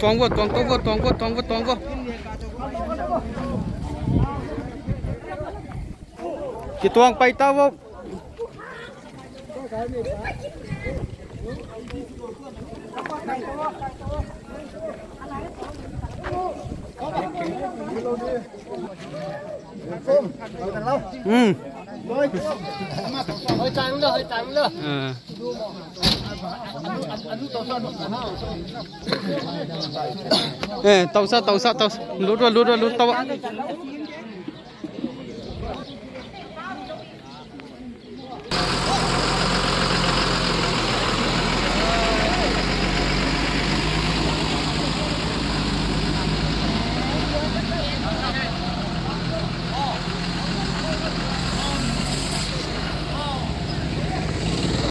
tuang go chỉ tuang bay tao vô hơi trắng nữa tàu sa lút tàu